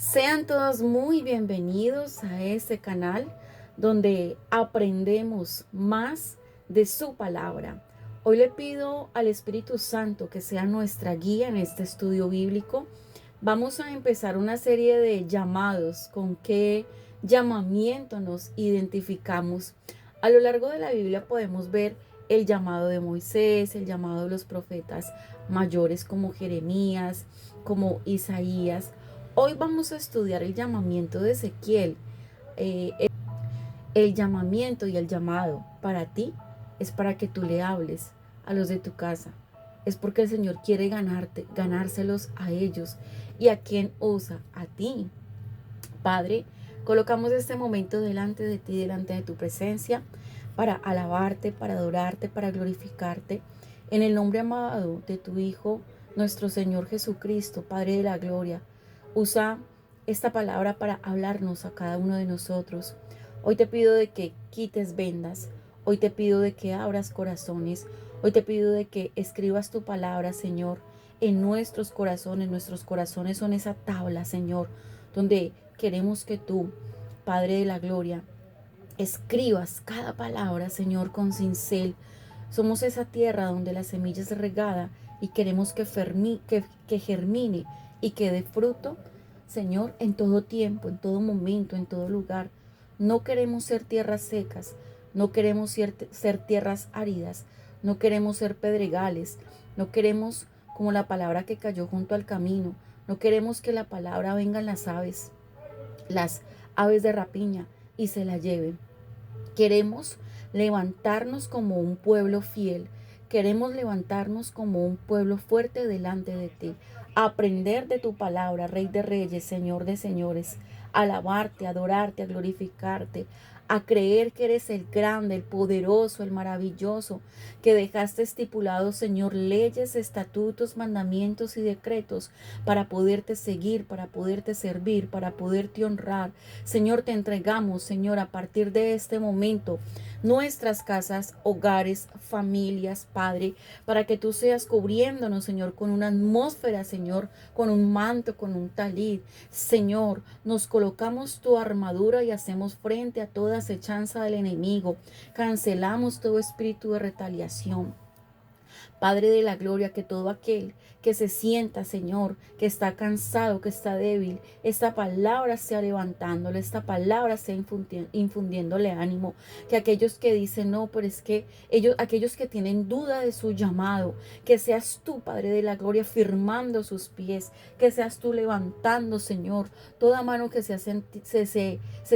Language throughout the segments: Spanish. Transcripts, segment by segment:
Sean todos muy bienvenidos a este canal donde aprendemos más de su palabra. Hoy le pido al Espíritu Santo que sea nuestra guía en este estudio bíblico. Vamos a empezar una serie de llamados, con qué llamamiento nos identificamos. A lo largo de la Biblia podemos ver el llamado de Moisés, el llamado de los profetas mayores como Jeremías, como Isaías. Hoy vamos a estudiar el llamamiento de Ezequiel. Eh, el llamamiento y el llamado para ti es para que tú le hables a los de tu casa. Es porque el Señor quiere ganárselos a ellos. ¿Y a quién usa? A ti. Padre, colocamos este momento delante de ti, delante de tu presencia, para alabarte, para adorarte, para glorificarte. En el nombre amado de tu Hijo, nuestro Señor Jesucristo, Padre de la gloria, usa esta palabra para hablarnos a cada uno de nosotros. Hoy te pido de que quites vendas, hoy te pido de que abras corazones, hoy te pido de que escribas tu palabra, Señor, en nuestros corazones. Nuestros corazones son esa tabla, Señor, donde queremos que tú, Padre de la gloria, escribas cada palabra, Señor, con cincel. Somos esa tierra donde la semilla es regada y queremos que germine y que dé fruto, Señor, en todo tiempo, en todo momento, en todo lugar. No queremos ser tierras secas, no queremos ser tierras áridas, no queremos ser pedregales, no queremos como la palabra que cayó junto al camino, no queremos que la palabra vengan las aves de rapiña y se la lleven. Queremos levantarnos como un pueblo fiel. Queremos levantarnos como un pueblo fuerte delante de ti. Aprender de tu palabra, Rey de Reyes, Señor de Señores. Alabarte, adorarte, a glorificarte. A creer que eres el grande, el poderoso, el maravilloso, que dejaste estipulados, Señor, leyes, estatutos, mandamientos y decretos para poderte seguir, para poderte servir, para poderte honrar. Señor, te entregamos, Señor, a partir de este momento, nuestras casas, hogares, familias, Padre, para que tú seas cubriéndonos, Señor, con una atmósfera, Señor, con un manto, con un talid. Señor, nos colocamos tu armadura y hacemos frente a toda acechanza del enemigo. Cancelamos todo espíritu de retaliación. Padre de la gloria, que todo aquel que se sienta, Señor, que está cansado, que está débil, esta palabra sea levantándole, esta palabra sea infundiéndole ánimo, que aquellos que dicen, no, pero es que aquellos que tienen duda de su llamado, que seas tú, Padre de la gloria, firmando sus pies, que seas tú levantando, Señor, toda mano que se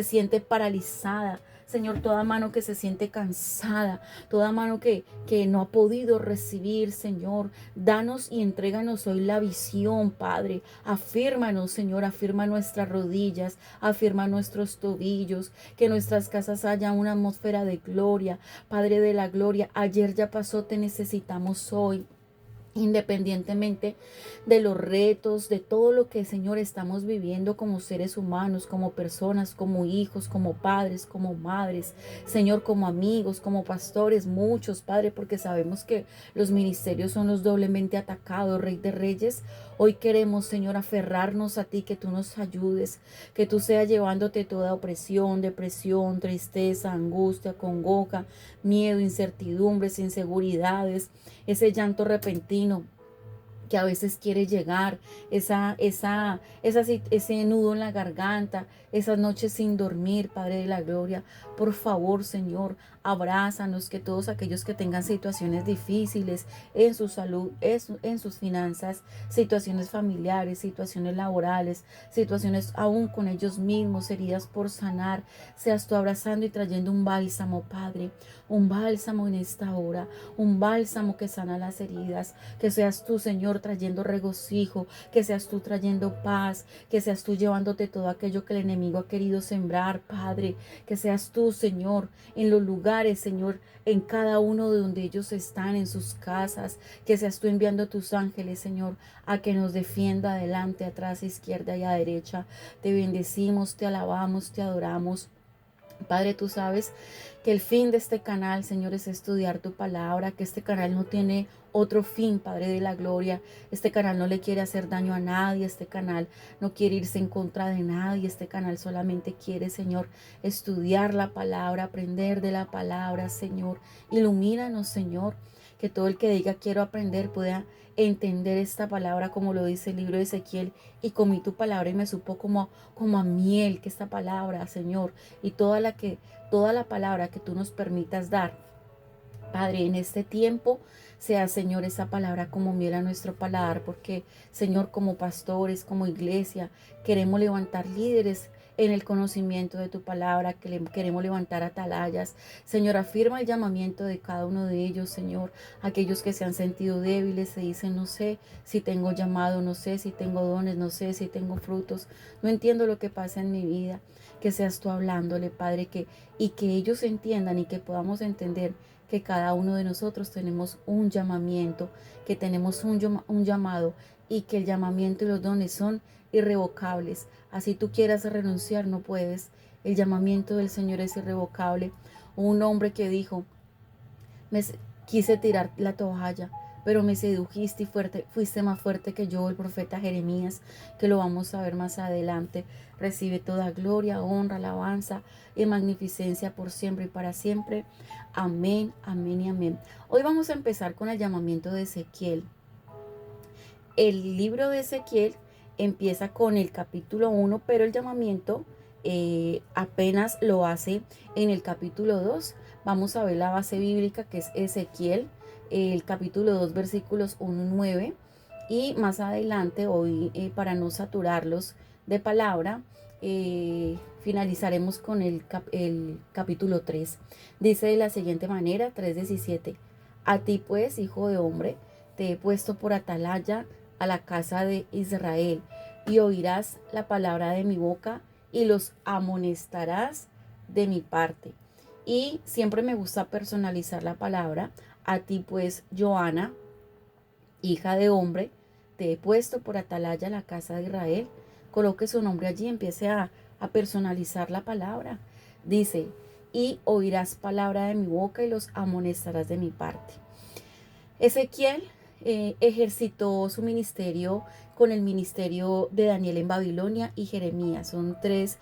siente paralizada, Señor, toda mano que se siente cansada, toda mano que no ha podido recibir, Señor, danos y entréganos hoy la visión, Padre. Afírmanos, Señor, afirma nuestras rodillas, afirma nuestros tobillos, que en nuestras casas haya una atmósfera de gloria. Padre de la gloria, ayer ya pasó, te necesitamos hoy. Independientemente de los retos, de todo lo que, Señor, estamos viviendo como seres humanos, como personas, como hijos, como padres, como madres, Señor, como amigos, como pastores, muchos, Padre, porque sabemos que los ministerios son los doblemente atacados, Rey de Reyes. Hoy queremos, Señor, aferrarnos a ti, que tú nos ayudes, que tú seas llevándote toda opresión, depresión, tristeza, angustia, congoja, miedo, incertidumbres, inseguridades, ese llanto repentino que a veces quiere llegar, ese nudo en la garganta, esas noches sin dormir, Padre de la gloria. Por favor, Señor, abrázanos, que todos aquellos que tengan situaciones difíciles en su salud, en sus finanzas, situaciones familiares, situaciones laborales, situaciones aún con ellos mismos, heridas por sanar, seas tú abrazando y trayendo un bálsamo, Padre, un bálsamo en esta hora, un bálsamo que sana las heridas, que seas tú, Señor, trayendo regocijo, que seas tú trayendo paz, que seas tú llevándote todo aquello que el enemigo ha querido sembrar, Padre, que seas tú, Señor, en los lugares, Señor, en cada uno de donde ellos están, en sus casas, que seas tú enviando tus ángeles, Señor, a que nos defienda adelante, atrás, izquierda y a derecha. Te bendecimos, te alabamos, te adoramos. Padre, tú sabes que el fin de este canal, Señor, es estudiar tu palabra, que este canal no tiene otro fin, Padre de la gloria. Este canal no le quiere hacer daño a nadie, este canal no quiere irse en contra de nadie, este canal solamente quiere, Señor, estudiar la palabra, aprender de la palabra, Señor. Ilumínanos, Señor, que todo el que diga quiero aprender pueda entender esta palabra como lo dice el libro de Ezequiel, y comí tu palabra y me supo como a miel, que esta palabra, Señor, y toda la palabra que tú nos permitas dar, Padre, en este tiempo sea, Señor, esa palabra como miel a nuestro paladar, porque, Señor, como pastores, como iglesia, queremos levantar líderes en el conocimiento de tu palabra, queremos levantar atalayas. Señor, afirma el llamamiento de cada uno de ellos, Señor. Aquellos que se han sentido débiles, se dicen, no sé si tengo llamado, no sé si tengo dones, no sé si tengo frutos, no entiendo lo que pasa en mi vida. Que seas tú hablándole, Padre, y que ellos entiendan y que podamos entender que cada uno de nosotros tenemos un llamamiento, que tenemos un llamado, y que el llamamiento y los dones son irrevocables. Así tú quieras renunciar, no puedes. El llamamiento del Señor es irrevocable. Un hombre que dijo, me quise tirar la toalla, pero me sedujiste y fuiste más fuerte que yo, el profeta Jeremías, que lo vamos a ver más adelante. Recibe toda gloria, honra, alabanza y magnificencia por siempre y para siempre. Amén, amén y amén. Hoy vamos a empezar con el llamamiento de Ezequiel. El libro de Ezequiel empieza con el capítulo 1, pero el llamamiento apenas lo hace en el capítulo 2. Vamos a ver la base bíblica, que es Ezequiel, el capítulo 2, versículos 1-9. Y más adelante, hoy, para no saturarlos de palabra, finalizaremos con el capítulo 3. Dice de la siguiente manera, 3:17. A ti pues, hijo de hombre, te he puesto por atalaya a la casa de Israel, y oirás la palabra de mi boca y los amonestarás de mi parte. Y siempre me gusta personalizar la palabra. A ti pues, Joana, hija de hombre, te he puesto por atalaya a la casa de Israel. Coloque su nombre allí, empiece a personalizar la palabra. Dice, y oirás palabra de mi boca y los amonestarás de mi parte. Ezequiel ejercitó su ministerio con el ministerio de Daniel en Babilonia y Jeremías. Son tres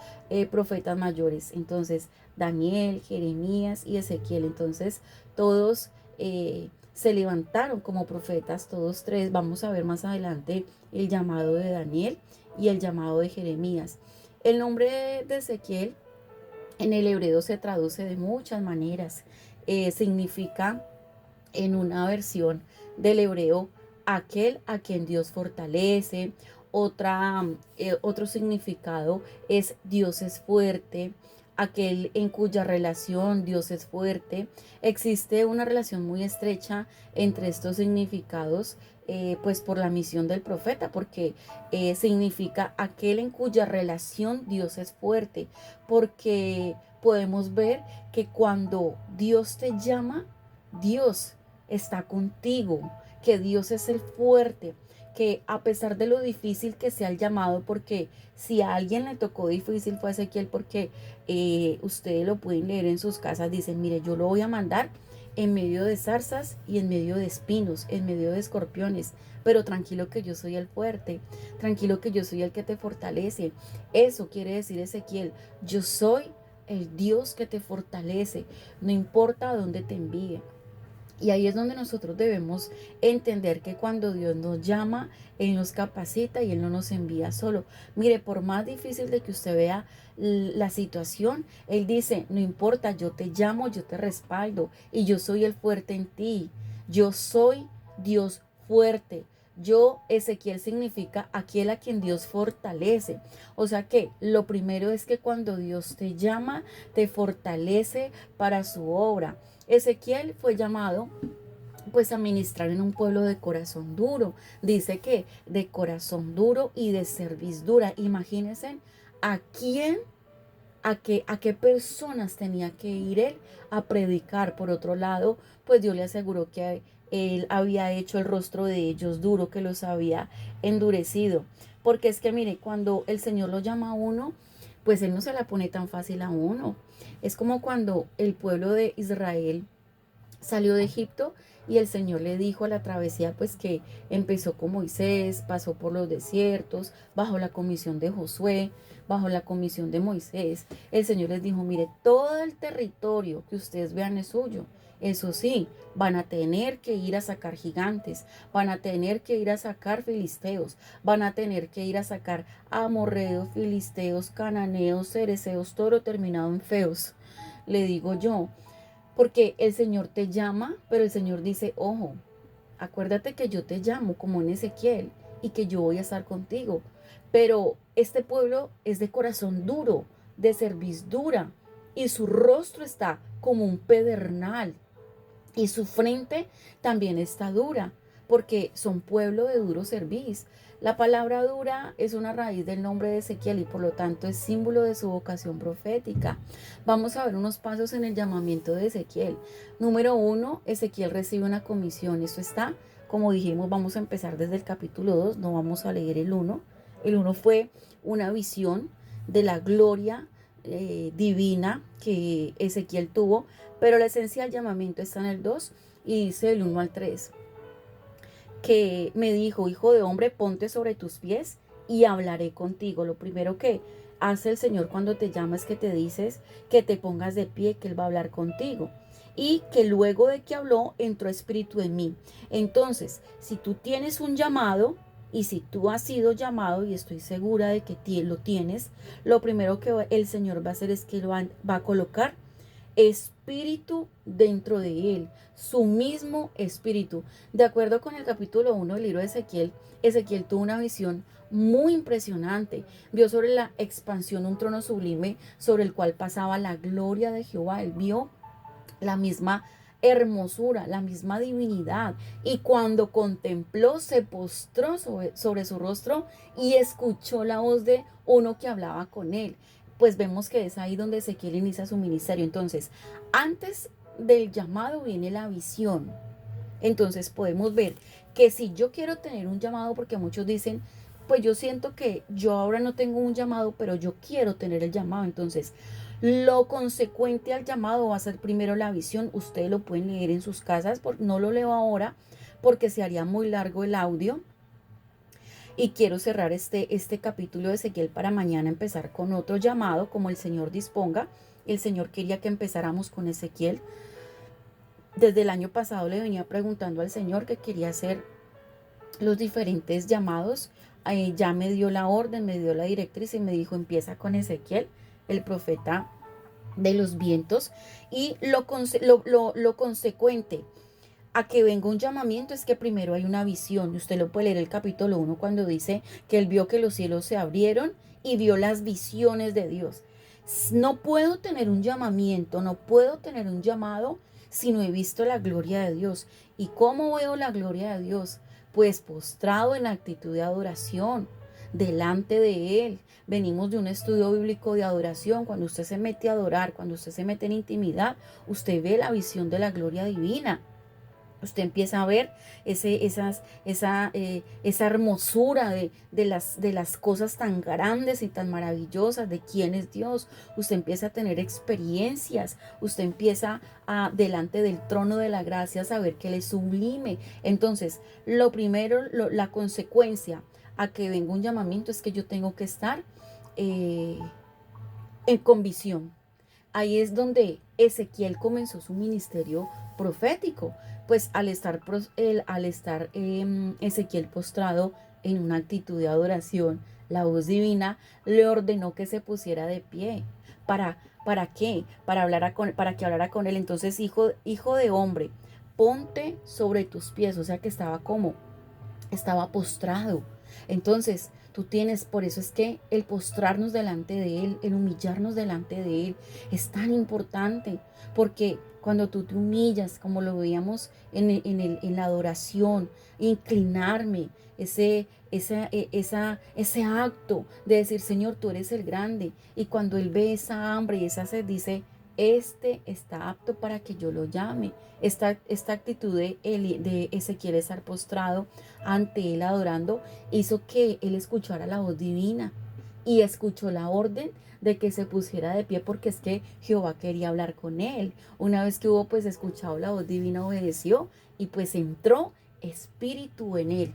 profetas mayores. Entonces, Daniel, Jeremías y Ezequiel. Entonces, todos se levantaron como profetas, todos tres. Vamos a ver más adelante el llamado de Daniel y el llamado de Jeremías. El nombre de Ezequiel en el hebreo se traduce de muchas maneras. Significa, en una versión del hebreo, aquel a quien Dios fortalece. Otro significado es Dios es fuerte, aquel en cuya relación Dios es fuerte. Existe una relación muy estrecha entre estos significados, pues por la misión del profeta, porque significa aquel en cuya relación Dios es fuerte, porque podemos ver que cuando Dios te llama, Dios está contigo, que Dios es el fuerte, que a pesar de lo difícil que sea el llamado, porque si a alguien le tocó difícil fue a Ezequiel, porque ustedes lo pueden leer en sus casas, dicen, mire, yo lo voy a mandar en medio de zarzas y en medio de espinos, en medio de escorpiones, pero tranquilo que yo soy el fuerte, tranquilo que yo soy el que te fortalece. Eso quiere decir Ezequiel, yo soy el Dios que te fortalece, no importa a dónde te envíe. Y ahí es donde nosotros debemos entender que cuando Dios nos llama, Él nos capacita y Él no nos envía solo. Mire, por más difícil de que usted vea la situación, Él dice, no importa, yo te llamo, yo te respaldo y yo soy el fuerte en ti. Yo soy Dios fuerte. Yo, Ezequiel significa aquel a quien Dios fortalece. O sea que lo primero es que cuando Dios te llama, te fortalece para su obra. Ezequiel fue llamado pues a ministrar en un pueblo de corazón duro. Dice que de corazón duro y de cerviz dura. Imagínense a quién, a qué personas tenía que ir él a predicar. Por otro lado, pues Dios le aseguró que él había hecho el rostro de ellos duro, que los había endurecido. Porque es que mire, cuando el Señor lo llama a uno, pues Él no se la pone tan fácil a uno. Es como cuando el pueblo de Israel salió de Egipto y el Señor le dijo a la travesía, pues que empezó con Moisés, pasó por los desiertos, bajo la comisión de Josué, bajo la comisión de Moisés. El Señor les dijo, mire, todo el territorio que ustedes vean es suyo. Eso sí, van a tener que ir a sacar gigantes, van a tener que ir a sacar filisteos, van a tener que ir a sacar amorreos, filisteos, cananeos, cereceos, todo terminado en feos. Le digo yo, porque el Señor te llama, pero el Señor dice, ojo, acuérdate que yo te llamo como en Ezequiel y que yo voy a estar contigo. Pero este pueblo es de corazón duro, de cerviz dura, y su rostro está como un pedernal, y su frente también está dura, porque son pueblo de duro cerviz. La palabra dura es una raíz del nombre de Ezequiel y por lo tanto es símbolo de su vocación profética. Vamos a ver unos pasos en el llamamiento de Ezequiel. Número 1, Ezequiel recibe una comisión. Esto está, como dijimos, vamos a empezar desde el capítulo 2, no vamos a leer el 1. El 1 fue una visión de la gloria divina que Ezequiel tuvo, pero la esencia del llamamiento está en el 2 y dice del 1 al 3, que me dijo, hijo de hombre, ponte sobre tus pies y hablaré contigo. Lo primero que hace el Señor cuando te llama es que te dices que te pongas de pie, que Él va a hablar contigo. Y que luego de que habló, entró espíritu en mí. Entonces, si tú tienes un llamado, y si tú has sido llamado, y estoy segura de que lo tienes, lo primero que el Señor va a hacer es que va a colocar espíritu dentro de él, su mismo espíritu. De acuerdo con el capítulo 1 del libro de Ezequiel, Ezequiel tuvo una visión muy impresionante. Vio sobre la expansión un trono sublime sobre el cual pasaba la gloria de Jehová. Él vio la misma hermosura, la misma divinidad. Y cuando contempló, se postró sobre su rostro y escuchó la voz de uno que hablaba con él. Pues vemos que es ahí donde Ezequiel inicia su ministerio. Entonces, antes del llamado viene la visión. Entonces podemos ver que si yo quiero tener un llamado, porque muchos dicen, pues yo siento que yo ahora no tengo un llamado, pero yo quiero tener el llamado. Entonces, lo consecuente al llamado va a ser primero la visión. Ustedes lo pueden leer en sus casas, no lo leo ahora porque se haría muy largo el audio. Y quiero cerrar este capítulo de Ezequiel para mañana empezar con otro llamado, como el Señor disponga. El Señor quería que empezáramos con Ezequiel. Desde el año pasado le venía preguntando al Señor que quería hacer los diferentes llamados. Ya me dio la orden, me dio la directriz y me dijo, empieza con Ezequiel, el profeta de los vientos. Y lo consecuente a que venga un llamamiento es que primero hay una visión. Usted lo puede leer el capítulo 1 cuando dice que él vio que los cielos se abrieron y vio las visiones de Dios. No puedo tener un llamamiento, no puedo tener un llamado si no he visto la gloria de Dios. ¿Y cómo veo la gloria de Dios? Pues postrado en actitud de adoración, delante de Él. Venimos de un estudio bíblico de adoración. Cuando usted se mete a adorar, cuando usted se mete en intimidad, usted ve la visión de la gloria divina. Usted empieza a ver esa hermosura de las cosas tan grandes y tan maravillosas de quién es Dios. Usted empieza a tener experiencias. Usted empieza delante del trono de la gracia a saber que Él es sublime. Entonces, lo primero, la consecuencia a que venga un llamamiento es que yo tengo que estar en convicción. Ahí es donde Ezequiel comenzó su ministerio profético, pues al estar Ezequiel postrado en una actitud de adoración, la voz divina le ordenó que se pusiera de pie. ¿Para qué? Para que hablara con él. Entonces, hijo de hombre, ponte sobre tus pies. O sea que estaba postrado. Entonces, tú tienes, por eso es que el postrarnos delante de Él, el humillarnos delante de Él, es tan importante, porque cuando tú te humillas, como lo veíamos en la adoración, inclinarme, ese acto de decir, Señor, tú eres el grande, y cuando Él ve esa hambre y esa sed, dice, este está apto para que yo lo llame. Esta actitud de Ezequiel estar postrado ante él adorando hizo que él escuchara la voz divina. y escuchó la orden de que se pusiera de pie porque es que Jehová quería hablar con él. Una vez que hubo pues escuchado la voz divina, obedeció y pues entró espíritu en él.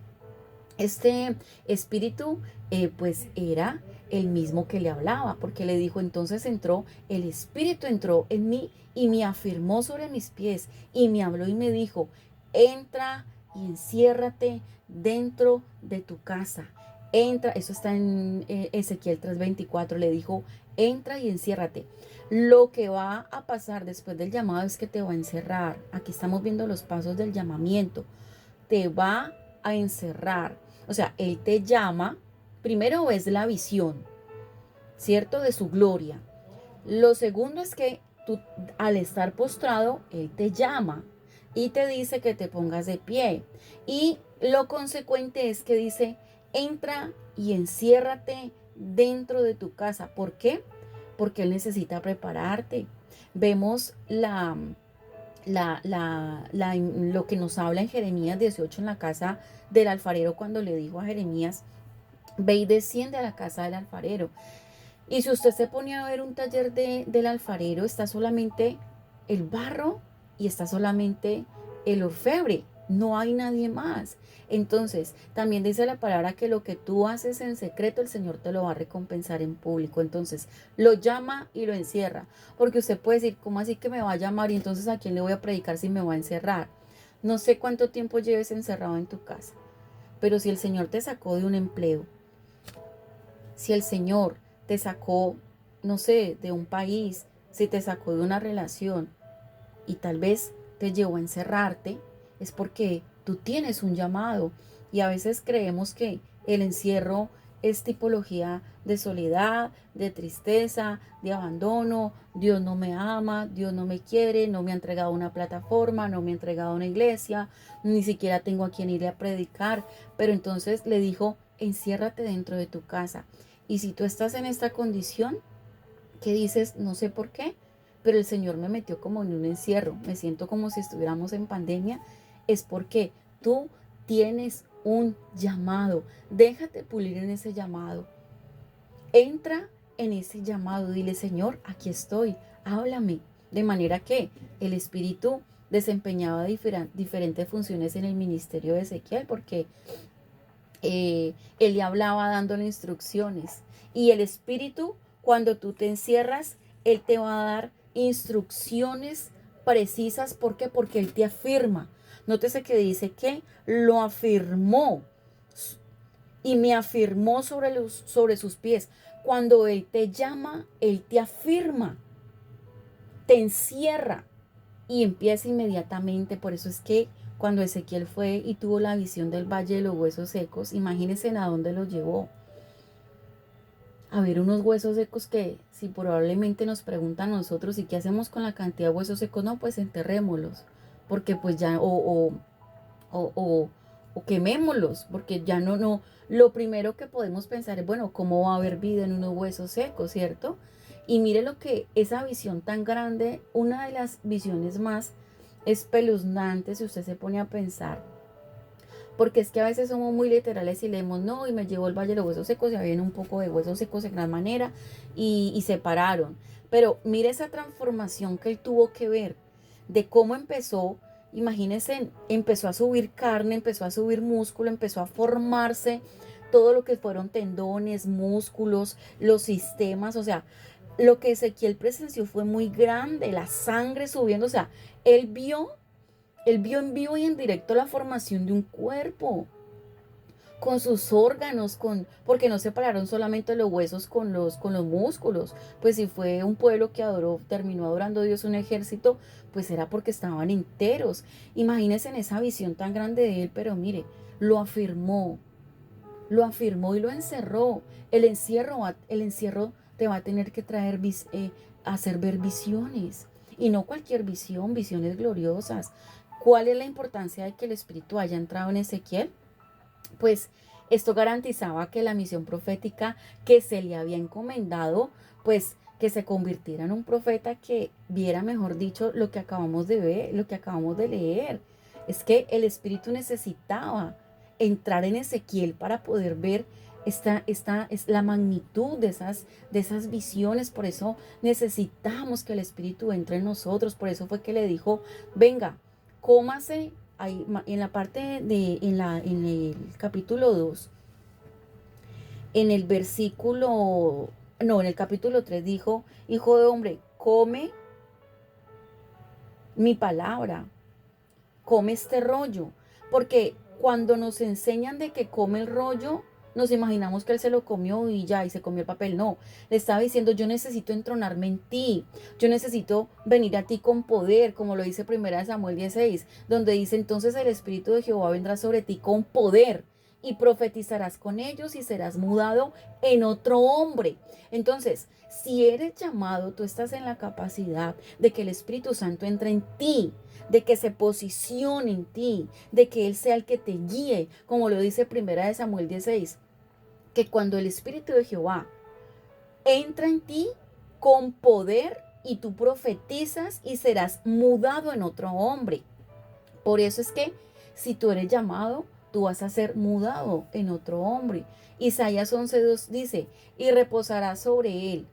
Este espíritu pues era el mismo que le hablaba, porque le dijo, entonces entró, el espíritu entró en mí y me afirmó sobre mis pies y me habló y me dijo, entra y enciérrate dentro de tu casa. Entra, eso está en Ezequiel 3:24, le dijo, entra y enciérrate. Lo que va a pasar después del llamado es que te va a encerrar. Aquí estamos viendo los pasos del llamamiento. Te va a encerrar. O sea, Él te llama, primero ves la visión, ¿cierto? De su gloria. Lo segundo es que tú, al estar postrado, Él te llama y te dice que te pongas de pie. Y lo consecuente es que dice, entra y enciérrate dentro de tu casa. ¿Por qué? Porque Él necesita prepararte. Vemos lo que nos habla en Jeremías 18 en la casa del alfarero cuando le dijo a Jeremías, ve y desciende a la casa del alfarero. Y si usted se pone a ver un taller del alfarero, está solamente el barro y está solamente el orfebre. No hay nadie más. Entonces, también dice la palabra que lo que tú haces en secreto, el Señor te lo va a recompensar en público. Entonces, lo llama y lo encierra. Porque usted puede decir, ¿cómo así que me va a llamar? Y entonces, ¿a quién le voy a predicar si me va a encerrar? No sé cuánto tiempo lleves encerrado en tu casa. Pero si el Señor te sacó de un empleo, si el Señor te sacó, no sé, de un país, si te sacó de una relación y tal vez te llevó a encerrarte, es porque tú tienes un llamado. Y a veces creemos que el encierro es tipología de soledad, de tristeza, de abandono. Dios no me ama, Dios no me quiere, no me ha entregado una plataforma, no me ha entregado una iglesia, ni siquiera tengo a quien ir a predicar. Pero entonces le dijo, enciérrate dentro de tu casa. Y si tú estás en esta condición, que dices, no sé por qué, pero el Señor me metió como en un encierro, me siento como si estuviéramos en pandemia, es porque tú tienes un llamado. Déjate pulir en ese llamado. Entra en ese llamado, dile, Señor, aquí estoy, háblame. De manera que el Espíritu desempeñaba diferentes funciones en el ministerio de Ezequiel, porque él le hablaba dándole instrucciones. Y el Espíritu, cuando tú te encierras, Él te va a dar instrucciones precisas. ¿Por qué? Porque Él te afirma. Nótese que dice que lo afirmó y me afirmó sobre sus pies. Cuando Él te llama, Él te afirma, te encierra y empieza inmediatamente. Por eso es que cuando Ezequiel fue y tuvo la visión del valle de los huesos secos, imagínense a dónde los llevó. A ver, unos huesos secos que si probablemente nos preguntan a nosotros, ¿y qué hacemos con la cantidad de huesos secos? No, pues enterrémoslos, porque pues ya, o quemémoslos, porque ya no, lo primero que podemos pensar es, bueno, ¿cómo va a haber vida en unos huesos secos, cierto? Y mire lo que esa visión tan grande, una de las visiones más espeluznantes, si usted se pone a pensar, porque es que a veces somos muy literales y leemos, no, y me llevó el valle de los huesos secos, y había un poco de huesos secos de gran manera, y se pararon. Pero mire esa transformación que él tuvo que ver, de cómo empezó. Imagínense, empezó a subir carne, empezó a subir músculo, empezó a formarse todo lo que fueron tendones, músculos, los sistemas. O sea, lo que Ezequiel presenció fue muy grande, la sangre subiendo. O sea, él vio en vivo y en directo la formación de un cuerpo, con sus órganos, porque no separaron solamente los huesos con los músculos. Pues si fue un pueblo que terminó adorando a Dios, un ejército, pues era porque estaban enteros. Imagínense en esa visión tan grande de él, pero mire, lo afirmó y lo encerró. El encierro te va a tener que traer, hacer ver visiones. Y no cualquier visión, visiones gloriosas. ¿Cuál es la importancia de que el Espíritu haya entrado en Ezequiel? Pues esto garantizaba que la misión profética que se le había encomendado, pues que se convirtiera en un profeta que viera, mejor dicho, lo que acabamos de ver, lo que acabamos de leer. Es que el Espíritu necesitaba entrar en Ezequiel para poder ver Esta es la magnitud de esas visiones. Por eso necesitamos que el Espíritu entre en nosotros. Por eso fue que le dijo, venga, cómase ahí, en la parte de, en el capítulo 2, en el versículo, no, en el capítulo 3 dijo, hijo de hombre, come mi palabra, come este rollo, porque cuando nos enseñan de que come el rollo, nos imaginamos que él se lo comió y ya, y se comió el papel. No, le estaba diciendo, yo necesito entronarme en ti, yo necesito venir a ti con poder, como lo dice 1 Samuel 16, donde dice, entonces el Espíritu de Jehová vendrá sobre ti con poder y profetizarás con ellos y serás mudado en otro hombre. Entonces, si eres llamado, tú estás en la capacidad de que el Espíritu Santo entre en ti, de que se posicione en ti, de que Él sea el que te guíe, como lo dice 1 Samuel 16, que cuando el Espíritu de Jehová entra en ti con poder y tú profetizas y serás mudado en otro hombre. Por eso es que si tú eres llamado, tú vas a ser mudado en otro hombre. Isaías 11:2 dice, y reposará sobre él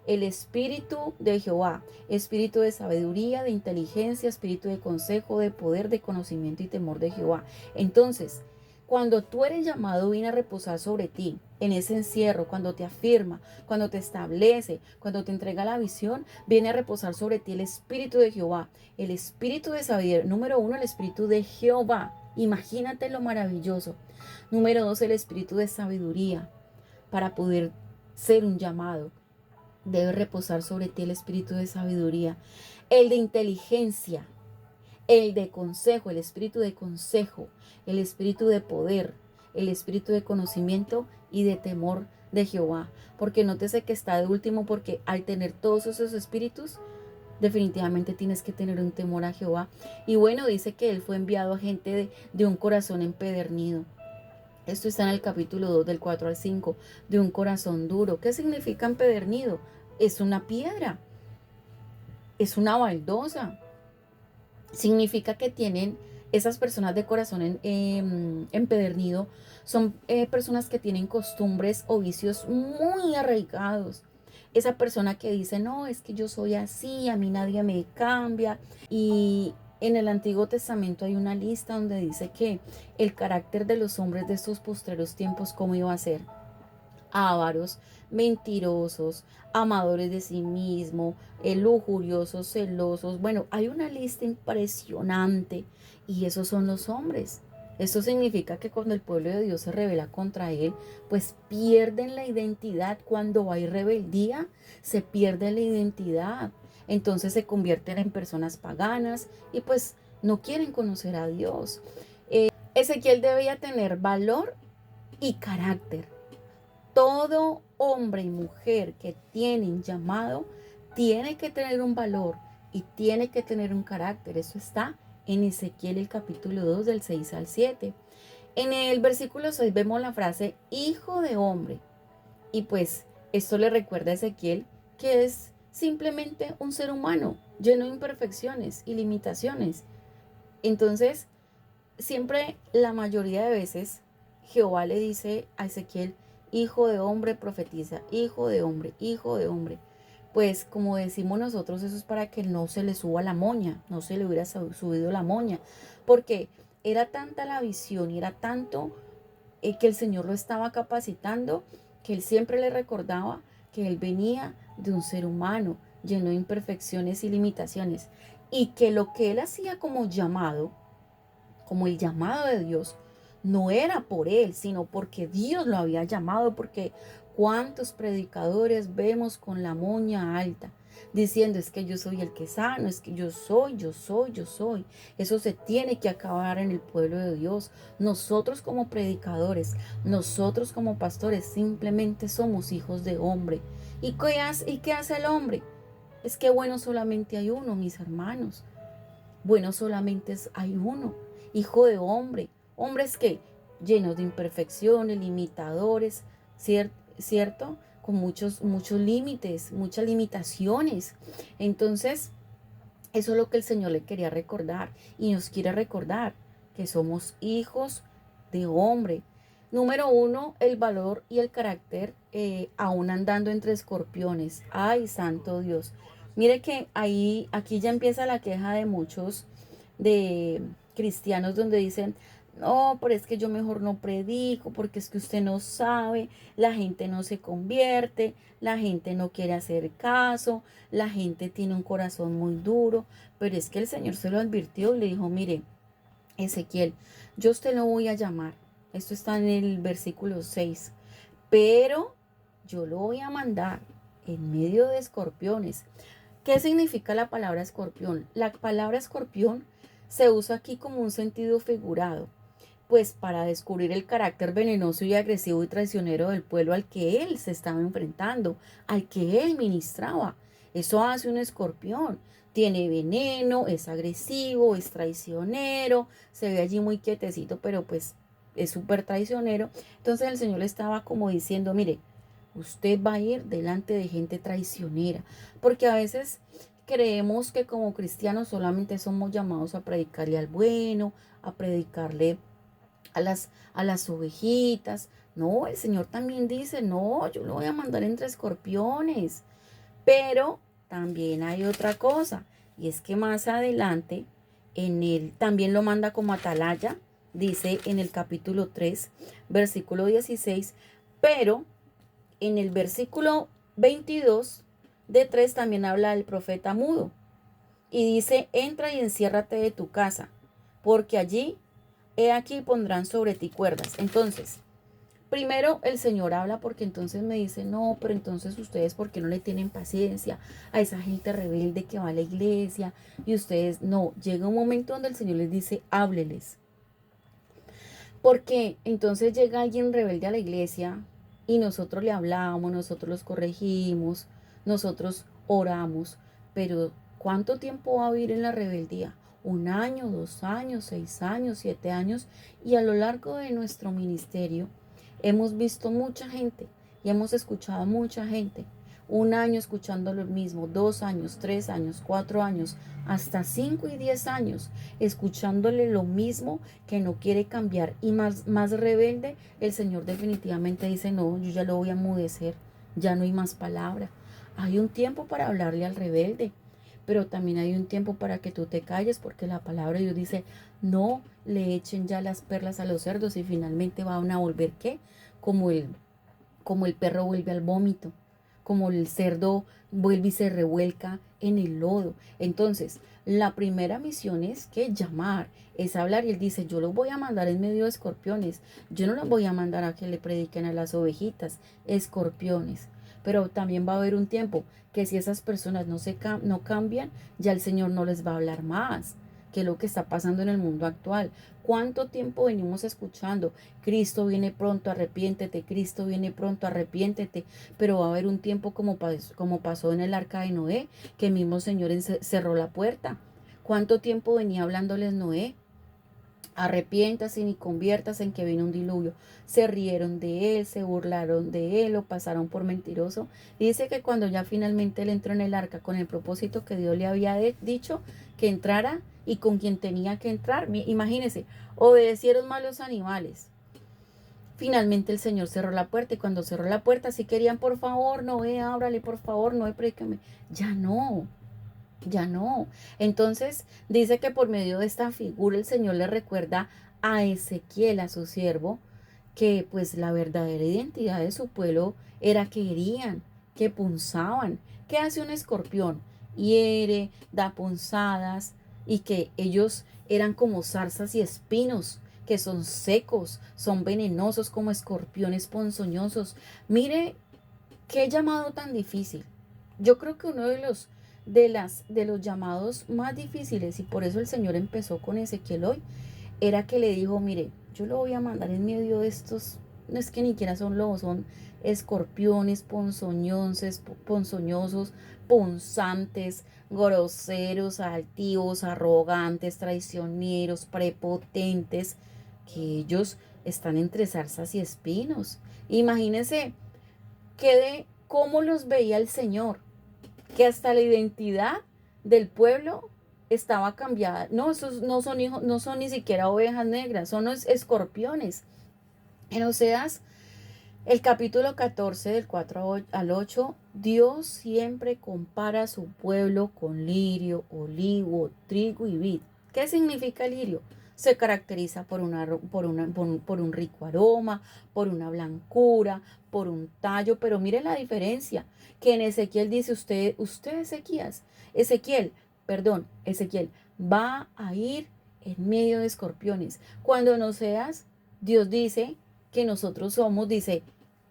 el espíritu de Jehová, espíritu de sabiduría, de inteligencia, espíritu de consejo, de poder, de conocimiento y temor de Jehová. Entonces, cuando tú eres llamado, viene a reposar sobre ti, en ese encierro, cuando te afirma, cuando te establece, cuando te entrega la visión, viene a reposar sobre ti el espíritu de Jehová, el espíritu de sabiduría. Número 1, el espíritu de Jehová. Imagínate lo maravilloso. Número 2, el espíritu de sabiduría. Para poder ser un llamado, debe reposar sobre ti el espíritu de sabiduría. El de inteligencia, el de consejo, el espíritu de consejo, el espíritu de poder, el espíritu de conocimiento y de temor de Jehová. Porque nótese que está de último, porque al tener todos esos espíritus, definitivamente tienes que tener un temor a Jehová. Y bueno, dice que él fue enviado a gente de un corazón empedernido. Esto está en el capítulo 2 del 4 al 5, de un corazón duro. ¿Qué significa empedernido? Es una piedra, es una baldosa. Significa que tienen esas personas de corazón empedernido, son personas que tienen costumbres o vicios muy arraigados. Esa persona que dice, no, es que yo soy así, a mí nadie me cambia. Y en el Antiguo Testamento hay una lista donde dice que el carácter de los hombres de estos postreros tiempos, ¿cómo iba a ser? Ávaros, mentirosos, amadores de sí mismo, lujuriosos, celosos. Bueno, hay una lista impresionante y esos son los hombres. Esto significa que cuando el pueblo de Dios se rebela contra él, pues pierden la identidad. Cuando hay rebeldía, se pierde la identidad. Entonces se convierten en personas paganas y pues no quieren conocer a Dios. Ezequiel debía tener valor y carácter. Todo hombre y mujer que tienen llamado tiene que tener un valor y tiene que tener un carácter. Eso está en Ezequiel el capítulo 2 del 6 al 7. En el versículo 6 vemos la frase hijo de hombre. Y pues esto le recuerda a Ezequiel que es simplemente un ser humano lleno de imperfecciones y limitaciones. Entonces, siempre, la mayoría de veces, Jehová le dice a Ezequiel, hijo de hombre, profetiza, hijo de hombre, hijo de hombre. Pues como decimos nosotros, eso es para que no se le suba la moña, no se le hubiera subido la moña, porque era tanta la visión y era tanto que el Señor lo estaba capacitando, que él siempre le recordaba que él venía de un ser humano lleno de imperfecciones y limitaciones, y que lo que él hacía como llamado, como el llamado de Dios, no era por él, sino porque Dios lo había llamado, porque cuántos predicadores vemos con la moña alta, diciendo es que yo soy el que sano, es que yo soy, yo soy, yo soy. Eso se tiene que acabar en el pueblo de Dios. Nosotros como predicadores, nosotros como pastores, simplemente somos hijos de hombre. ¿Y qué hace el hombre? Es que bueno solamente hay uno, mis hermanos. Bueno solamente hay uno, hijo de hombre. Hombres que llenos de imperfecciones, limitadores, ¿cierto? Con muchos límites, muchas limitaciones. Entonces, eso es lo que el Señor le quería recordar y nos quiere recordar, que somos hijos de hombre. Número uno, el valor y el carácter, aún andando entre escorpiones. Ay, santo Dios. Mire que ahí, aquí ya empieza la queja de muchos de cristianos donde dicen, no, pero es que yo mejor no predico, porque es que usted no sabe, la gente no se convierte, la gente no quiere hacer caso, la gente tiene un corazón muy duro, pero es que el Señor se lo advirtió y le dijo, mire, Ezequiel, yo a usted lo voy a llamar. Esto está en el versículo 6. Pero yo lo voy a mandar en medio de escorpiones. ¿Qué significa la palabra escorpión? La palabra escorpión se usa aquí como un sentido figurado, pues para descubrir el carácter venenoso y agresivo y traicionero del pueblo al que él se estaba enfrentando, al que él ministraba. Eso hace un escorpión. Tiene veneno, es agresivo, es traicionero, se ve allí muy quietecito, pero pues es súper traicionero. Entonces el Señor le estaba como diciendo, mire, usted va a ir delante de gente traicionera, porque a veces creemos que como cristianos solamente somos llamados a predicarle al bueno, a predicarle a las ovejitas. No, el Señor también dice, no, yo lo voy a mandar entre escorpiones. Pero también hay otra cosa, y es que más adelante, también lo manda como atalaya, dice en el capítulo 3 versículo 16, pero en el versículo 22 de 3 también habla del profeta mudo, y dice, entra y enciérrate de tu casa, porque allí he aquí pondrán sobre ti cuerdas. Entonces, primero el Señor habla porque entonces me dice, no, pero entonces ustedes, ¿por qué no le tienen paciencia a esa gente rebelde que va a la iglesia? Y ustedes, no, llega un momento donde el Señor les dice, hábleles. Porque entonces llega alguien rebelde a la iglesia y nosotros le hablamos, nosotros los corregimos, nosotros oramos, pero ¿cuánto tiempo va a vivir en la rebeldía? 1 año, 2 años, 6 años, 7 años. Y a lo largo de nuestro ministerio hemos visto mucha gente y hemos escuchado a mucha gente. 1 año escuchando lo mismo, 2 años, 3 años, 4 años, hasta 5 y 10 años, escuchándole lo mismo, que no quiere cambiar y más rebelde. El Señor definitivamente dice, no, yo ya lo voy a enmudecer, ya no hay más palabra. Hay un tiempo para hablarle al rebelde, pero también hay un tiempo para que tú te calles, porque la palabra de Dios dice, no le echen ya las perlas a los cerdos y finalmente van a volver, ¿qué? Como el perro vuelve al vómito, como el cerdo vuelve y se revuelca en el lodo. Entonces, la primera misión es que llamar, es hablar. Y él dice, yo los voy a mandar en medio de escorpiones. Yo no los voy a mandar a que le prediquen a las ovejitas, escorpiones. Pero también va a haber un tiempo que si esas personas no cambian, ya el Señor no les va a hablar más, que es lo que está pasando en el mundo actual. ¿Cuánto tiempo venimos escuchando? Cristo viene pronto, arrepiéntete, Cristo viene pronto, arrepiéntete. Pero va a haber un tiempo como pasó en el arca de Noé, que el mismo Señor cerró la puerta. ¿Cuánto tiempo venía hablándoles Noé? Arrepiéntase y conviértase, en que vino un diluvio. Se rieron de él, se burlaron de él, lo pasaron por mentiroso. Dice que cuando ya finalmente él entró en el arca con el propósito que Dios le había dicho que entrara y con quien tenía que entrar, imagínense, obedecieron más los animales. Finalmente el Señor cerró la puerta, y cuando cerró la puerta, si querían, por favor, Noé, ábrale, por favor, Noé, prédicame. Ya no. Ya no. Entonces dice que por medio de esta figura el Señor le recuerda a Ezequiel, a su siervo, que pues la verdadera identidad de su pueblo era que herían, que punzaban. ¿Qué hace un escorpión? Hiere, da punzadas, y que ellos eran como zarzas y espinos, que son secos, son venenosos como escorpiones ponzoñosos. Mire qué llamado tan difícil. Yo creo que uno de los llamados más difíciles, y por eso el Señor empezó con Ezequiel hoy, era que le dijo, mire, yo lo voy a mandar en medio de estos, no es que ni siquiera son lobos, son escorpiones, ponzoñosos, punzantes, groseros, altivos, arrogantes, traicioneros, prepotentes, que ellos están entre zarzas y espinos. Imagínense que de cómo los veía el Señor, que hasta la identidad del pueblo estaba cambiada. No, esos no son hijos, no son ni siquiera ovejas negras, son los escorpiones. En Oseas, el capítulo 14 del 4 al 8, Dios siempre compara a su pueblo con lirio, olivo, trigo y vid. ¿Qué significa lirio? Se caracteriza por un rico aroma, por una blancura, por un tallo, pero mire la diferencia, que en Ezequiel dice usted Ezequiel va a ir en medio de escorpiones. Cuando en Oseas, Dios dice que dice,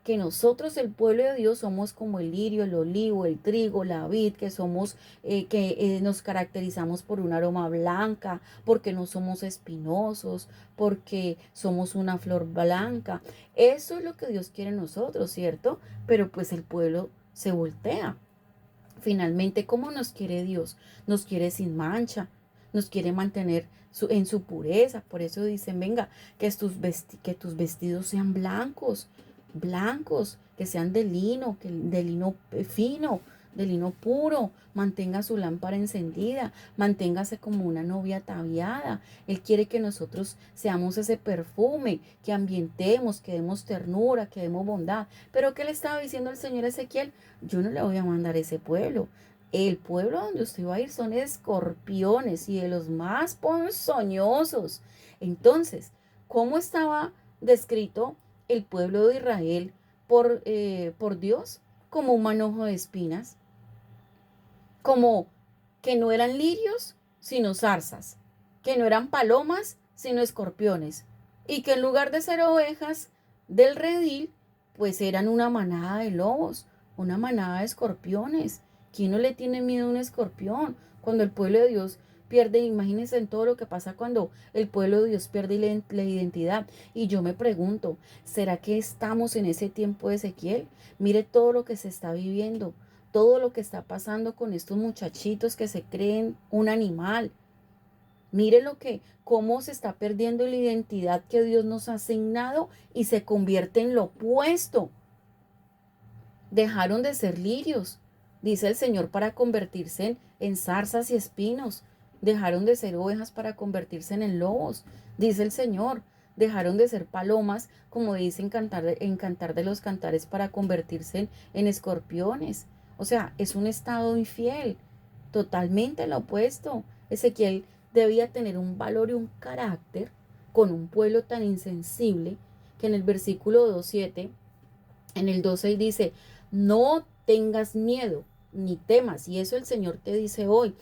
que nosotros, el pueblo de Dios, somos como el lirio, el olivo, el trigo, la vid, que nos caracterizamos por un aroma blanca, porque no somos espinosos, porque somos una flor blanca. Eso es lo que Dios quiere en nosotros, ¿cierto? Pero pues el pueblo se voltea. Finalmente, ¿cómo nos quiere Dios? Nos quiere sin mancha, nos quiere mantener en su pureza. Por eso dicen, venga, que tus vestidos sean blancos, blancos, que sean de lino fino, de lino puro. Mantenga su lámpara encendida, manténgase como una novia ataviada. Él quiere que nosotros seamos ese perfume, que ambientemos, que demos ternura, que demos bondad. Pero ¿qué le estaba diciendo el Señor Ezequiel? Yo no le voy a mandar a ese pueblo. El pueblo donde usted va a ir son escorpiones y de los más ponzoñosos. Entonces, ¿cómo estaba descrito el pueblo de Israel por Dios? Como un manojo de espinas, como que no eran lirios, sino zarzas, que no eran palomas, sino escorpiones, y que en lugar de ser ovejas del redil, pues eran una manada de lobos, una manada de escorpiones. ¿Quién no le tiene miedo a un escorpión? Cuando el pueblo de Dios pierde, imagínense en todo lo que pasa cuando el pueblo de Dios pierde la identidad. Y yo me pregunto, ¿será que estamos en ese tiempo de Ezequiel? Mire todo lo que se está viviendo, todo lo que está pasando con estos muchachitos que se creen un animal. Mire cómo se está perdiendo la identidad que Dios nos ha asignado y se convierte en lo opuesto. Dejaron de ser lirios, dice el Señor, para convertirse en zarzas y espinos. Dejaron de ser ovejas para convertirse en lobos, dice el Señor. Dejaron de ser palomas, como dice en Cantar de los Cantares, para convertirse en escorpiones. O sea, es un estado infiel, totalmente lo opuesto. Ezequiel debía tener un valor y un carácter con un pueblo tan insensible que en el versículo 2:7, en el 2:6 dice, no tengas miedo ni temas. Y eso el Señor te dice hoy.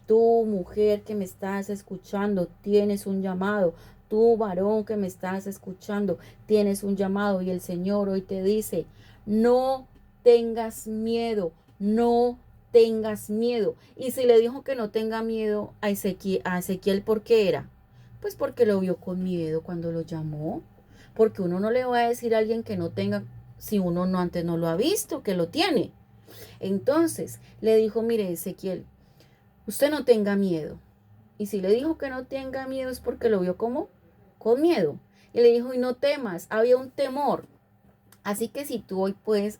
Tú, mujer que me estás escuchando, tienes un llamado. Tú, varón que me estás escuchando, tienes un llamado. Y el Señor hoy te dice, no tengas miedo, no tengas miedo. Y si le dijo que no tenga miedo a Ezequiel, ¿por qué era? Pues porque lo vio con miedo cuando lo llamó. Porque uno no le va a decir a alguien que no tenga, si uno no antes no lo ha visto, que lo tiene. Entonces le dijo, mire, Ezequiel, usted no tenga miedo. Y si le dijo que no tenga miedo es porque lo vio como con miedo. Y le dijo, y no temas, había un temor. Así que si tú hoy puedes,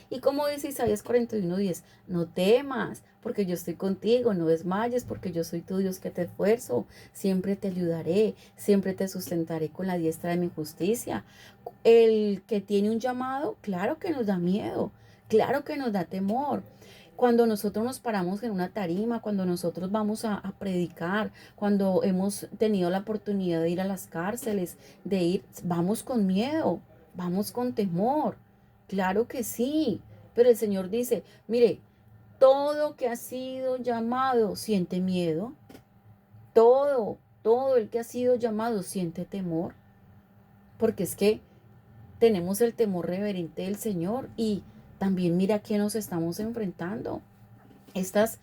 y como dice Isaías 41:10, no temas, porque yo estoy contigo, no desmayes, porque yo soy tu Dios que te esfuerzo, siempre te ayudaré, siempre te sustentaré con la diestra de mi justicia. El que tiene un llamado, claro que nos da miedo, claro que nos da temor. Cuando nosotros nos paramos en una tarima, cuando nosotros vamos a predicar, cuando hemos tenido la oportunidad de ir a las cárceles, vamos con miedo, vamos con temor. Claro que sí, pero el Señor dice, mire, todo que ha sido llamado siente miedo, todo el que ha sido llamado siente temor, porque es que tenemos el temor reverente del Señor y también mira a qué nos estamos enfrentando. Estas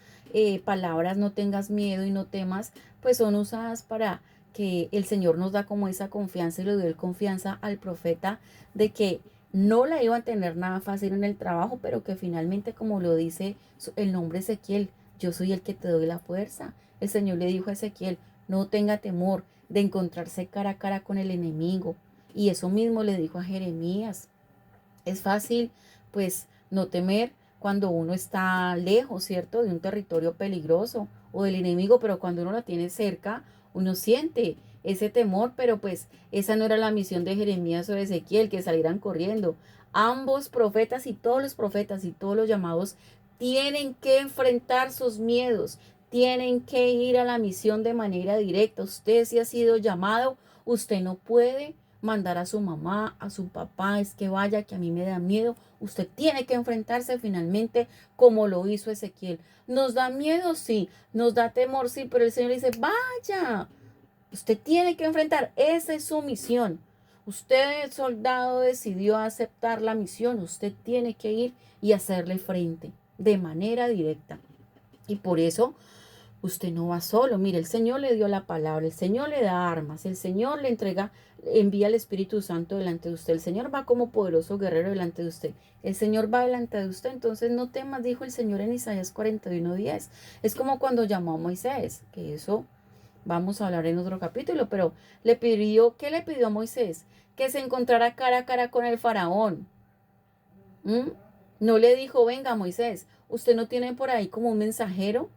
palabras, no tengas miedo y no temas, pues son usadas para que el Señor nos da como esa confianza y le dio confianza al profeta de que no la iba a tener nada fácil en el trabajo, pero que finalmente, como lo dice el nombre Ezequiel, yo soy el que te doy la fuerza. El Señor le dijo a Ezequiel, no tenga temor de encontrarse cara a cara con el enemigo. Y eso mismo le dijo a Jeremías. Es fácil, pues, no temer cuando uno está lejos, ¿cierto? De un territorio peligroso o del enemigo, pero cuando uno la tiene cerca, uno siente ese temor, pero pues esa no era la misión de Jeremías o de Ezequiel, que salieran corriendo. Ambos profetas y todos los profetas y todos los llamados tienen que enfrentar sus miedos, tienen que ir a la misión de manera directa. Usted si ha sido llamado, usted no puede mandar a su mamá, a su papá, es que vaya, que a mí me da miedo. Usted tiene que enfrentarse finalmente como lo hizo Ezequiel. ¿Nos da miedo? Sí. ¿Nos da temor? Sí. Pero el Señor dice, vaya, usted tiene que enfrentar. Esa es su misión. Usted, soldado, decidió aceptar la misión. Usted tiene que ir y hacerle frente de manera directa. Y por eso usted no va solo. Mire, el Señor le dio la palabra, el Señor le da armas, el Señor le entrega, envía el Espíritu Santo delante de usted. El Señor va como poderoso guerrero delante de usted. El Señor va delante de usted. Entonces no temas, dijo el Señor en Isaías 41:10. Es como cuando llamó a Moisés, que eso vamos a hablar en otro capítulo, pero ¿qué le pidió a Moisés? Que se encontrara cara a cara con el faraón. ¿Mm? No le dijo, venga Moisés, usted no tiene por ahí como un mensajero.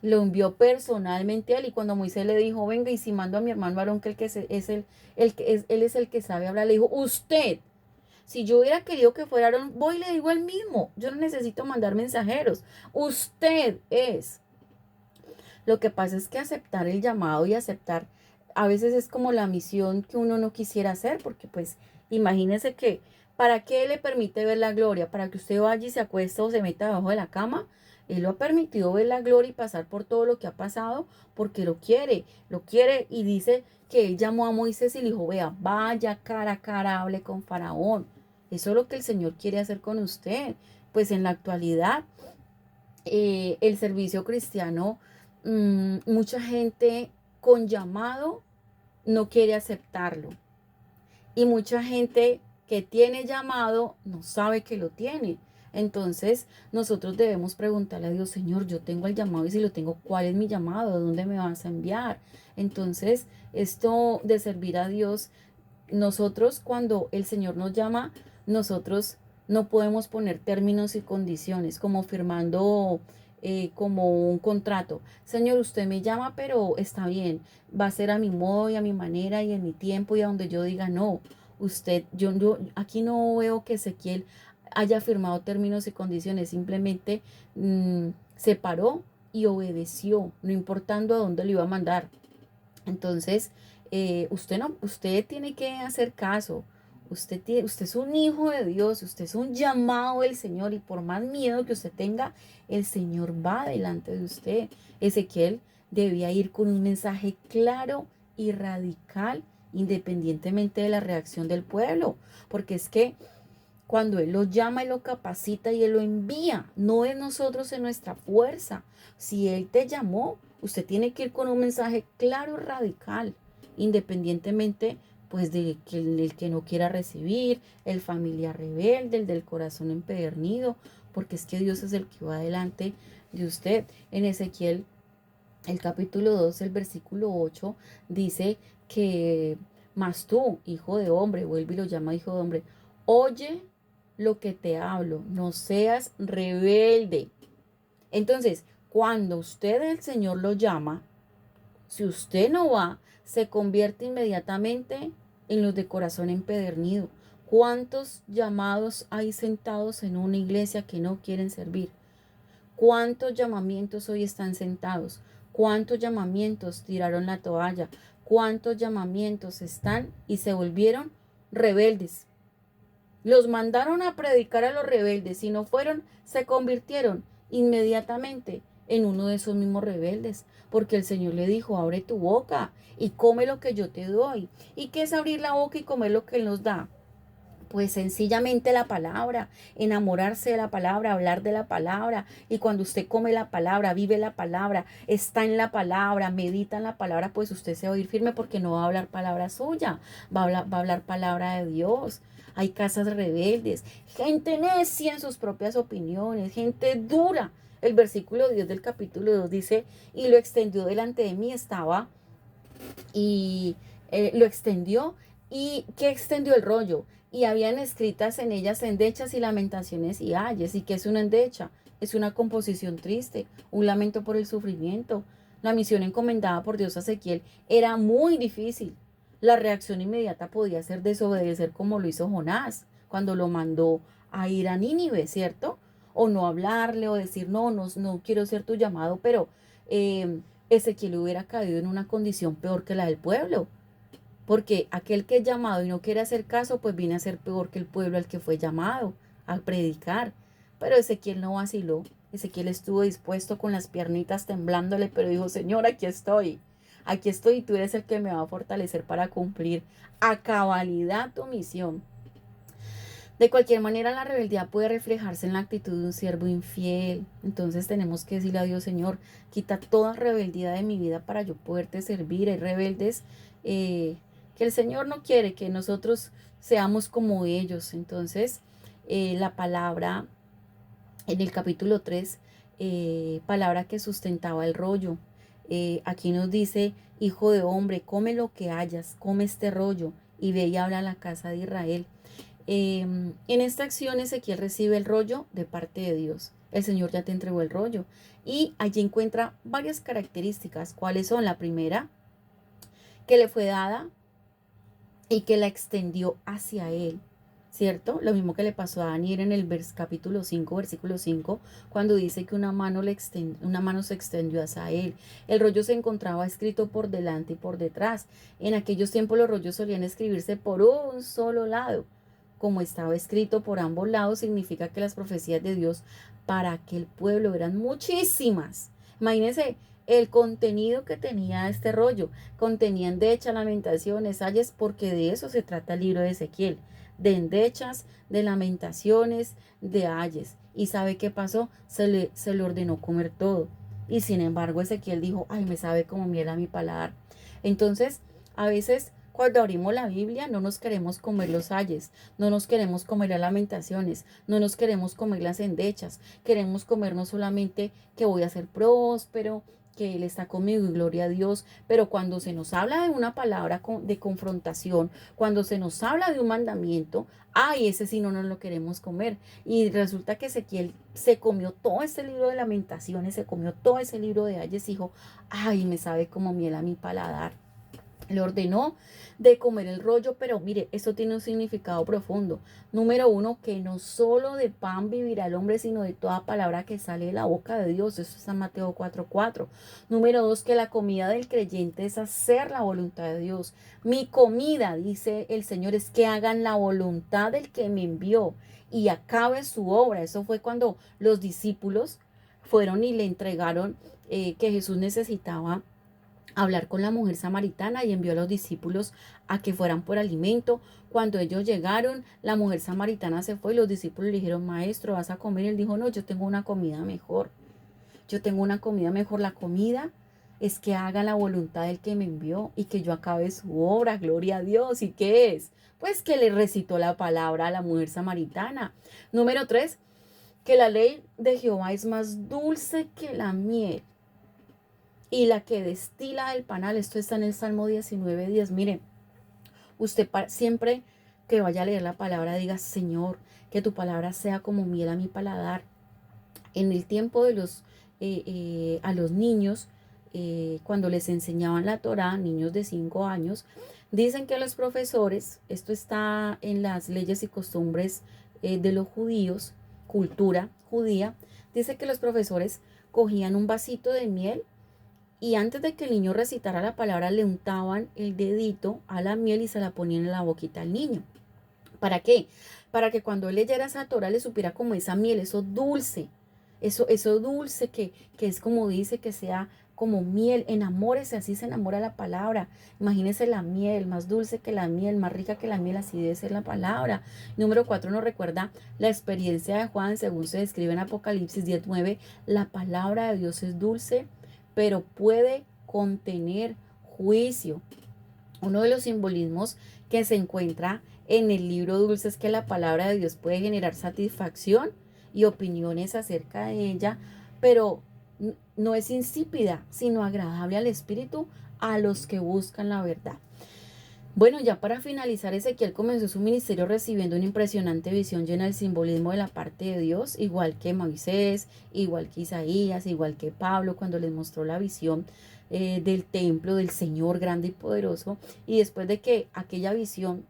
Lo envió personalmente a él, y cuando Moisés le dijo, venga, y si mando a mi hermano Aarón, que él es el que sabe hablar, le dijo, usted, si yo hubiera querido que fuera Aarón, voy y le digo él mismo, yo no necesito mandar mensajeros, usted es. Lo que pasa es que aceptar el llamado y aceptar, a veces es como la misión que uno no quisiera hacer, porque pues imagínese que, ¿para qué le permite ver la gloria? ¿Para que usted vaya y se acueste o se meta debajo de la cama? Él lo ha permitido ver la gloria y pasar por todo lo que ha pasado porque lo quiere, y dice que él llamó a Moisés y le dijo, vea, vaya cara a cara, hable con Faraón. Eso es lo que el Señor quiere hacer con usted. Pues en la actualidad, el servicio cristiano, mucha gente con llamado no quiere aceptarlo. Y mucha gente que tiene llamado no sabe que lo tiene. Entonces nosotros debemos preguntarle a Dios, Señor, yo tengo el llamado, y si lo tengo, ¿cuál es mi llamado? ¿De dónde me vas a enviar? Entonces, esto de servir a Dios, nosotros cuando el Señor nos llama, nosotros no podemos poner términos y condiciones como firmando como un contrato. Señor, usted me llama, pero está bien, va a ser a mi modo y a mi manera y en mi tiempo y a donde yo diga no. Usted, yo aquí no veo que Ezequiel haya firmado términos y condiciones, simplemente se paró y obedeció, no importando a dónde le iba a mandar. Entonces, usted tiene que hacer caso. Usted es un hijo de Dios, usted es un llamado del Señor, y por más miedo que usted tenga, el Señor va delante de usted. Ezequiel debía ir con un mensaje claro y radical, independientemente de la reacción del pueblo, porque es que cuando Él lo llama, Él lo capacita y Él lo envía. No es nosotros en nuestra fuerza. Si Él te llamó, usted tiene que ir con un mensaje claro y radical, independientemente pues de que el que no quiera recibir, el familiar rebelde, el del corazón empedernido, porque es que Dios es el que va delante de usted. En Ezequiel, el capítulo 2, el versículo 8, dice que, mas tú, hijo de hombre, vuelve y lo llama hijo de hombre, oye lo que te hablo, no seas rebelde. Entonces, cuando usted, el Señor, lo llama, si usted no va, se convierte inmediatamente en los de corazón empedernido. ¿Cuántos llamados hay sentados en una iglesia que no quieren servir? ¿Cuántos llamamientos hoy están sentados? ¿Cuántos llamamientos tiraron la toalla? ¿Cuántos llamamientos están y se volvieron rebeldes? Los mandaron a predicar a los rebeldes, y no fueron, se convirtieron inmediatamente en uno de esos mismos rebeldes, porque el Señor le dijo, abre tu boca y come lo que yo te doy. ¿Y qué es abrir la boca y comer lo que Él nos da? Pues sencillamente la palabra, enamorarse de la palabra, hablar de la palabra. Y cuando usted come la palabra, vive la palabra, está en la palabra, medita en la palabra, pues usted se va a oír firme, porque no va a hablar palabra suya, va a hablar palabra de Dios. Hay casas rebeldes, gente necia en sus propias opiniones, gente dura. El versículo 10 del capítulo 2 dice, y lo extendió delante de mí, estaba, y lo extendió. ¿Y qué extendió el rollo? Y habían escritas en ellas endechas y lamentaciones y ayes. ¿Y qué es una endecha? Es una composición triste, un lamento por el sufrimiento. La misión encomendada por Dios a Ezequiel era muy difícil. La reacción inmediata podía ser desobedecer como lo hizo Jonás cuando lo mandó a ir a Nínive, ¿cierto? O no hablarle o decir, no, no, no quiero ser tu llamado, pero Ezequiel hubiera caído en una condición peor que la del pueblo. Porque aquel que es llamado y no quiere hacer caso, pues viene a ser peor que el pueblo al que fue llamado a predicar. Pero Ezequiel no vaciló. Ezequiel estuvo dispuesto con las piernitas temblándole, pero dijo, Señor, aquí estoy. Aquí estoy y tú eres el que me va a fortalecer para cumplir a cabalidad tu misión. De cualquier manera, la rebeldía puede reflejarse en la actitud de un siervo infiel. Entonces tenemos que decirle a Dios, Señor, quita toda rebeldía de mi vida para yo poderte servir. Hay rebeldes que el Señor no quiere que nosotros seamos como ellos. Entonces, la palabra en el capítulo 3, palabra que sustentaba el rollo. Aquí nos dice, hijo de hombre, come lo que hayas, come este rollo y ve y habla a la casa de Israel. En esta acción Ezequiel recibe el rollo de parte de Dios. El Señor ya te entregó el rollo. Y allí encuentra varias características. ¿Cuáles son? La primera, que le fue dada y que la extendió hacia él. ¿Cierto? Lo mismo que le pasó a Daniel en el capítulo 5, versículo 5, cuando dice que una mano se extendió hacia él. El rollo se encontraba escrito por delante y por detrás. En aquellos tiempos los rollos solían escribirse por un solo lado. Como estaba escrito por ambos lados, significa que las profecías de Dios para aquel pueblo eran muchísimas. Imagínense el contenido que tenía este rollo. Contenía endechas, lamentaciones, ayes, porque de eso se trata el libro de Ezequiel. De endechas, de lamentaciones, de ayes. ¿Y sabe qué pasó? Se le ordenó comer todo. Y sin embargo Ezequiel dijo, ay, me sabe como miel a mi paladar. Entonces, a veces cuando abrimos la Biblia no nos queremos comer los ayes, no nos queremos comer las lamentaciones, no nos queremos comer las endechas, queremos comernos solamente que voy a ser próspero, que Él está conmigo y gloria a Dios, pero cuando se nos habla de una palabra de confrontación, cuando se nos habla de un mandamiento, ay, ese sí no nos lo queremos comer. Y resulta que Ezequiel se comió todo ese libro de lamentaciones, se comió todo ese libro de ayes y dijo, ay, me sabe como miel a mi paladar. Le ordenó de comer el rollo, pero mire, eso tiene un significado profundo. Número uno, que no solo de pan vivirá el hombre, sino de toda palabra que sale de la boca de Dios. Eso está en Mateo 4:4. Número dos, que la comida del creyente es hacer la voluntad de Dios. Mi comida, dice el Señor, es que hagan la voluntad del que me envió y acabe su obra. Eso fue cuando los discípulos fueron y le entregaron que Jesús necesitaba hablar con la mujer samaritana y envió a los discípulos a que fueran por alimento. Cuando ellos llegaron, la mujer samaritana se fue y los discípulos le dijeron, maestro, ¿vas a comer? Él dijo, no, yo tengo una comida mejor. Yo tengo una comida mejor. La comida es que haga la voluntad del que me envió y que yo acabe su obra. Gloria a Dios. ¿Y qué es? Pues que le recitó la palabra a la mujer samaritana. Número 3, que la ley de Jehová es más dulce que la miel y la que destila el panal. Esto está en el Salmo 19:10. Mire, usted siempre que vaya a leer la palabra diga, Señor, que tu palabra sea como miel a mi paladar. En el tiempo de a los niños, cuando les enseñaban la Torá, niños de 5 años, dicen que los profesores, esto está en las leyes y costumbres de los judíos, cultura judía, dice que los profesores cogían un vasito de miel y antes de que el niño recitara la palabra, le untaban el dedito a la miel y se la ponían en la boquita al niño. ¿Para qué? Para que cuando él leyera esa Torah le supiera como esa miel, eso dulce, eso dulce que es como dice, que sea como miel. Enamórese, así se enamora la palabra. Imagínese la miel, más dulce que la miel, más rica que la miel, así debe ser la palabra. Número 4 nos recuerda la experiencia de Juan, según se describe en Apocalipsis 10:9. La palabra de Dios es dulce, pero puede contener juicio. Uno de los simbolismos que se encuentra en el libro dulce es que la palabra de Dios puede generar satisfacción y opiniones acerca de ella, pero no es insípida, sino agradable al espíritu a los que buscan la verdad. Bueno, ya para finalizar, Ezequiel comenzó su ministerio recibiendo una impresionante visión llena del simbolismo de la parte de Dios, igual que Moisés, igual que Isaías, igual que Pablo, cuando les mostró la visión del templo del Señor grande y poderoso. Y después de que aquella visión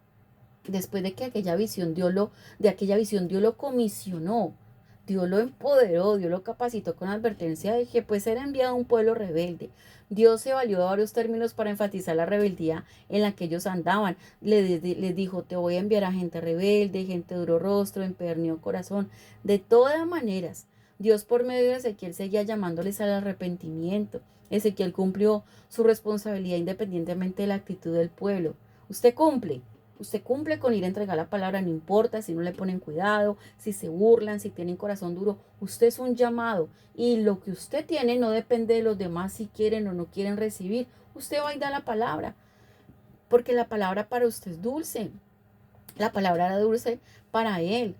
Dios lo comisionó, Dios lo empoderó, Dios lo capacitó con advertencia de que pues era enviado a un pueblo rebelde. Dios se valió de varios términos para enfatizar la rebeldía en la que ellos andaban. Les dijo, te voy a enviar a gente rebelde, gente duro rostro, empedernido corazón. De todas maneras, Dios por medio de Ezequiel seguía llamándoles al arrepentimiento. Ezequiel cumplió su responsabilidad independientemente de la actitud del pueblo. Usted cumple. Usted cumple con ir a entregar la palabra, no importa si no le ponen cuidado, si se burlan, si tienen corazón duro. Usted es un llamado y lo que usted tiene no depende de los demás si quieren o no quieren recibir. Usted va y da la palabra, porque la palabra para usted es dulce. La palabra era dulce para él,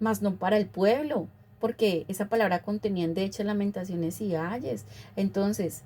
mas no para el pueblo, porque esa palabra contenía de hecho lamentaciones y ayes. Entonces,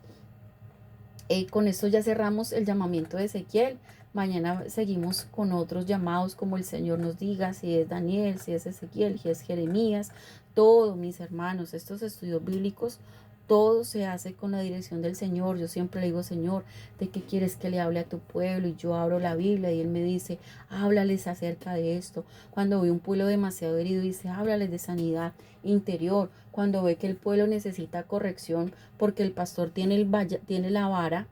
con esto ya cerramos el llamamiento de Ezequiel. Mañana seguimos con otros llamados como el Señor nos diga, si es Daniel, si es Ezequiel, si es Jeremías. Todo, mis hermanos, estos estudios bíblicos, todo se hace con la dirección del Señor. Yo siempre le digo, Señor, ¿de qué quieres que le hable a tu pueblo? Y yo abro la Biblia y Él me dice, háblales acerca de esto. Cuando ve un pueblo demasiado herido, dice, háblales de sanidad interior. Cuando ve que el pueblo necesita corrección porque el pastor tiene la vara,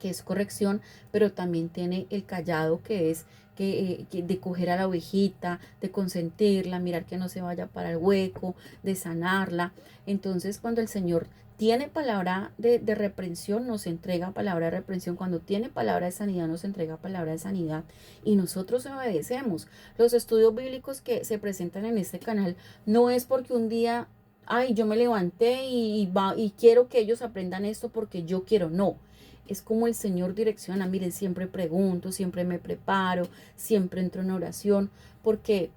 que es corrección, pero también tiene el callado, que es de coger a la ovejita, de consentirla, mirar que no se vaya para el hueco, de sanarla. Entonces, cuando el Señor tiene palabra de reprensión, nos entrega palabra de reprensión. Cuando tiene palabra de sanidad, nos entrega palabra de sanidad y nosotros obedecemos. Los estudios bíblicos que se presentan en este canal no es porque un día, ay, yo me levanté y quiero que ellos aprendan esto porque yo quiero, no. Es como el Señor direcciona. Miren, siempre pregunto, siempre me preparo, siempre entro en oración, porque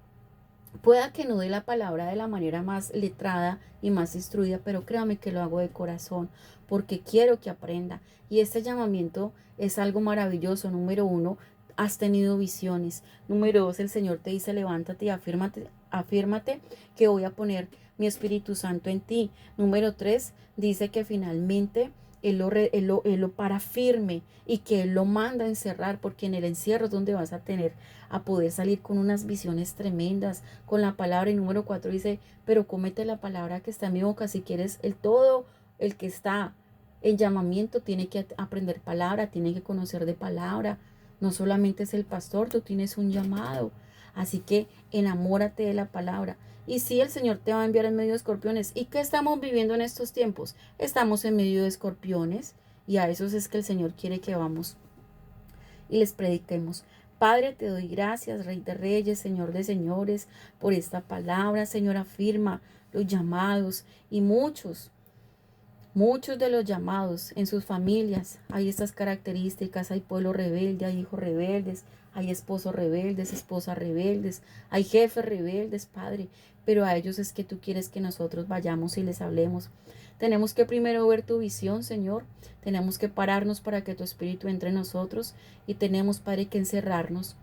pueda que no dé la palabra de la manera más letrada y más instruida, pero créame que lo hago de corazón, porque quiero que aprenda. Y este llamamiento es algo maravilloso. Número uno, has tenido visiones. Número dos, el Señor te dice, levántate y afírmate que voy a poner mi Espíritu Santo en ti. Número tres, dice que finalmente él lo para firme y que Él lo manda a encerrar, porque en el encierro es donde vas a poder salir con unas visiones tremendas, con la palabra. Y número cuatro dice, pero cómete la palabra que está en mi boca. Si quieres el todo, el que está en llamamiento tiene que aprender palabra, tiene que conocer de palabra. No solamente es el pastor, tú tienes un llamado. Así que enamórate de la palabra. Y sí, el Señor te va a enviar en medio de escorpiones. ¿Y qué estamos viviendo en estos tiempos? Estamos en medio de escorpiones y a esos es que el Señor quiere que vamos y les prediquemos. Padre, te doy gracias, Rey de Reyes, Señor de Señores, por esta palabra. Señor, afirma los llamados y muchos de los llamados en sus familias. Hay estas características, hay pueblo rebelde, hay hijos rebeldes, hay esposos rebeldes, esposas rebeldes, hay jefes rebeldes, Padre, pero a ellos es que tú quieres que nosotros vayamos y les hablemos. Tenemos que primero ver tu visión, Señor. Tenemos que pararnos para que tu Espíritu entre en nosotros y tenemos, Padre, que encerrarnos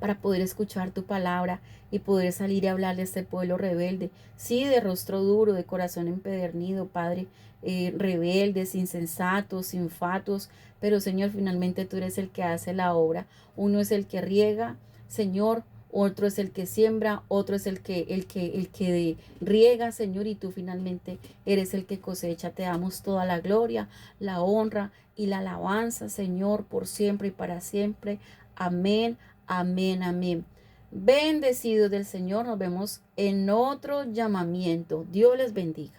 para poder escuchar tu palabra y poder salir y hablarle a este pueblo rebelde, sí, de rostro duro, de corazón empedernido, Padre, rebeldes, insensatos, infatuos, pero Señor, finalmente tú eres el que hace la obra. Uno es el que riega, Señor, otro es el que siembra, otro es el que riega, Señor, y tú finalmente eres el que cosecha. Te damos toda la gloria, la honra y la alabanza, Señor, por siempre y para siempre. Amén, amén, amén. Bendecidos del Señor, nos vemos en otro llamamiento. Dios les bendiga.